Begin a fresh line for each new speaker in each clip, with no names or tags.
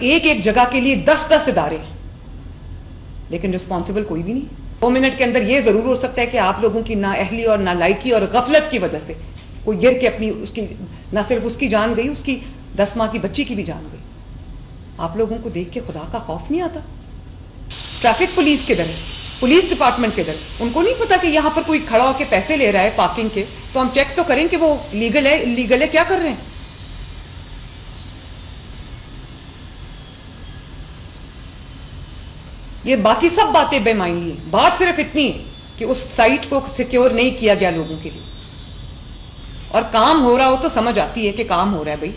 ایک ایک جگہ کے لیے 10-10 ادارے ہیں لیکن رسپانسبل کوئی بھی نہیں. 2 منٹ کے اندر یہ ضرور ہو سکتا ہے کہ آپ لوگوں کی نااہلی اور نالائکی اور غفلت کی وجہ سے کوئی گر کے اپنی اس کی نہ صرف اس کی جان گئی، اس کی 10 ماہ کی بچی کی بھی جان گئی. آپ لوگوں کو دیکھ کے خدا کا خوف نہیں آتا؟ ٹریفک پولیس کدھر ہے؟ پولیس ڈپارٹمنٹ کدھر؟ ان کو نہیں پتا کہ یہاں پر کوئی کھڑا ہو کے پیسے لے رہا ہے پارکنگ کے، تو ہم چیک تو کریں کہ وہ لیگل ہے انلیگل ہے، کیا کر رہے ہیں؟ یہ باقی سب باتیں بے معنی ہیں. بات صرف اتنی ہے کہ اس سائٹ کو سیکیور نہیں کیا گیا لوگوں کے لیے، اور کام ہو رہا ہو تو سمجھ آتی ہے کہ کام ہو رہا ہے.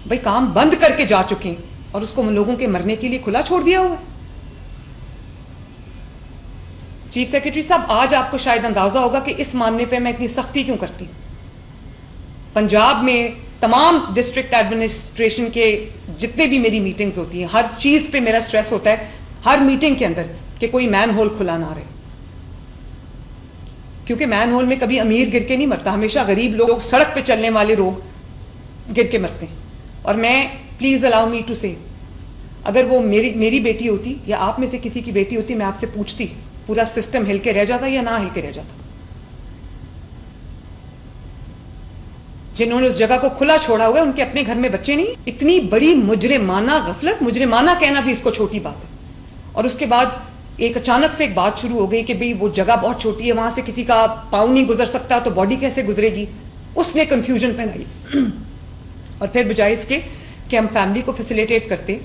بھائی کام بند کر کے جا چکے ہیں اور اس کو لوگوں کے مرنے کے لیے کھلا چھوڑ دیا ہوا ہے. چیف سیکرٹری صاحب، آج آپ کو شاید اندازہ ہوگا کہ اس معاملے پہ میں اتنی سختی کیوں کرتی ہوں. پنجاب میں تمام ڈسٹرکٹ ایڈمنسٹریشن کے جتنے بھی میری میٹنگز ہوتی ہیں، ہر چیز پہ میرا سٹریس ہوتا ہے ہر میٹنگ کے اندر کہ کوئی مین ہول کھلا نہ رہے، کیونکہ مین ہول میں کبھی امیر گر کے نہیں مرتا، ہمیشہ غریب لوگ، سڑک پہ چلنے والے لوگ گر کے مرتے ہیں. اور میں پلیز الاؤ می ٹو سے، اگر وہ میری بیٹی ہوتی یا آپ میں سے کسی کی بیٹی ہوتی، میں آپ سے پوچھتی پورا سسٹم ہل کے رہ جاتا یا نہ ہل کے رہ جاتا؟ جنہوں نے اس جگہ کو کھلا چھوڑا ہوا ہے ان کے اپنے گھر میں بچے نہیں. اتنی بڑی مجرمانہ غفلت، مجرمانہ کہنا بھی اس کو چھوٹی بات ہے. اور اس کے بعد ایک اچانک سے ایک بات شروع ہو گئی کہ بھئی وہ جگہ بہت چھوٹی ہے، وہاں سے کسی کا پاؤں نہیں گزر سکتا تو باڈی کیسے گزرے گی. اس نے کنفیوژن پھیلائی. اور پھر بجائے اس کے کہ ہم فیملی کو فیسیلیٹیٹ کرتے،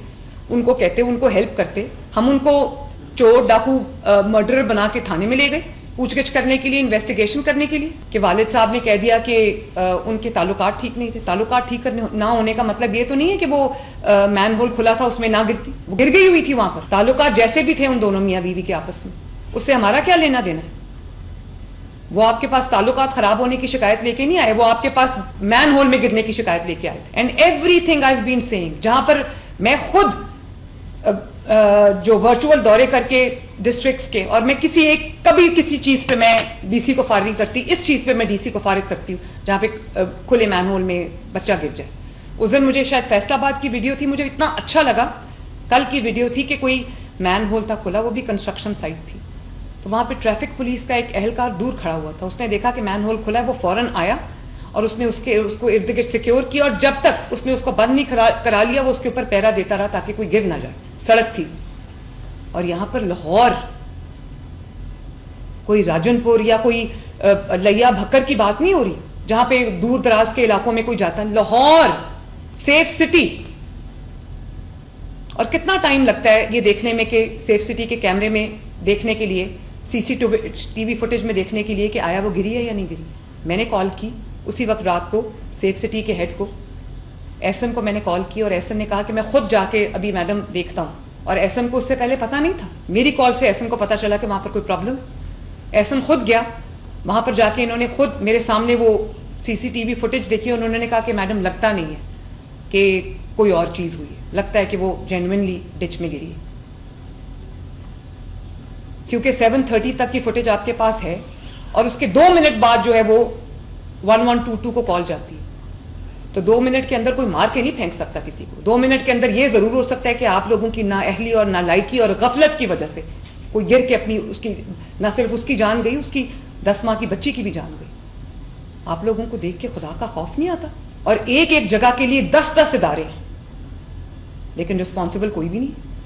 ان کو کہتے، ان کو ہیلپ کرتے، ہم ان کو چور ڈاکو مرڈرر بنا کے تھانے میں لے گئے پوچھ گچھ کرنے کے لیے، انویسٹیگیشن کرنے کے لیے، کہ والد صاحب نے کہہ دیا کہ ان کے تعلقات ٹھیک نہیں تھے. تعلقات ٹھیک نہ ہونے کا مطلب یہ تو نہیں ہے کہ وہ مین ہول کھلا تھا اس میں نہ گرتی، وہ گر گئی ہوئی تھی وہاں پر. تعلقات جیسے بھی تھے ان دونوں میاں بیوی کے آپس میں، اس سے ہمارا کیا لینا دینا ہے؟ وہ آپ کے پاس تعلقات خراب ہونے کی شکایت لے کے نہیں آئے، وہ آپ کے پاس مین ہول میں گرنے کی شکایت لے کے آئے تھے. اینڈ ایوری تھنگ آئی ہیو بین سیئنگ، جہاں پر میں خود جو ورچوئل دورے کر کے ڈسٹرکٹس کے، اور میں کبھی کسی چیز پہ میں ڈی سی کو فارغ نہیں کرتی، اس چیز پہ میں ڈی سی کو فارغ کرتی ہوں جہاں پہ کھلے مین ہول میں بچہ گر جائے. اس دن مجھے شاید فیصل آباد کی ویڈیو تھی، مجھے اتنا اچھا لگا. کل کی ویڈیو تھی کہ کوئی مین ہول تھا کھلا، وہ بھی کنسٹرکشن سائٹ تھی، تو وہاں پہ ٹریفک پولیس کا ایک اہلکار دور کھڑا ہوا تھا. اس نے دیکھا کہ مین ہول کھلا ہے، وہ فوراً آیا اور اس نے اس کو ارد گرد سیکیور کیا، اور جب تک اس نے اس کو بند نہیں کرا لیا وہ اس کے اوپر پہرا دیتا رہا تاکہ کوئی گر نہ جائے. سڑک تھی. اور یہاں پر لاہور کوئی راجن پور یا کوئی لیا بھکر کی بات نہیں ہو رہی جہاں پہ دور دراز کے علاقوں میں کوئی جاتا ہے. Lahore safe city. اور کتنا ٹائم لگتا ہے یہ دیکھنے میں کہ سیف سٹی کے کیمرے میں دیکھنے کے لیے، سی سی ٹی وی فوٹیج میں دیکھنے کے لیے کہ آیا وہ گری ہے یا نہیں گری. میں نے کال کی اسی وقت رات کو سیف سٹی کے ہیڈ کو، ایس ایم کو میں نے کال کی، اور ایس ایم نے کہا کہ میں خود جا کے ابھی میڈم دیکھتا ہوں. اور ایس ایم کو اس سے پہلے پتا نہیں تھا، میری کال سے ایس ایم کو پتا چلا کہ وہاں پر کوئی پرابلم. ایس ایم خود گیا وہاں پر، جا کے انہوں نے خود میرے سامنے وہ سی سی ٹی وی فوٹیج دیکھی، اور انہوں نے کہا کہ میڈم لگتا نہیں ہے کہ کوئی اور چیز ہوئی ہے، لگتا ہے کہ وہ جینوئنلی ڈچ میں گری ہے. کیونکہ 7:30 تک کی فوٹیج آپ کے پاس ہے، اور اس کے 2 منٹ بعد جو ہے وہ 1122 کو کال جاتی ہے. تو 2 منٹ کے اندر کوئی مار کے نہیں پھینک سکتا کسی کو. 2 منٹ کے اندر یہ ضرور ہو سکتا ہے کہ آپ لوگوں کی نااہلی اور نالائکی اور غفلت کی وجہ سے کوئی گر کے اپنی اس کی نہ صرف اس کی جان گئی، اس کی 10 ماہ کی بچی کی بھی جان گئی. آپ لوگوں کو دیکھ کے خدا کا خوف نہیں آتا؟ اور ایک ایک جگہ کے لیے 10-10 ادارے ہیں لیکن رسپانسبل کوئی بھی نہیں.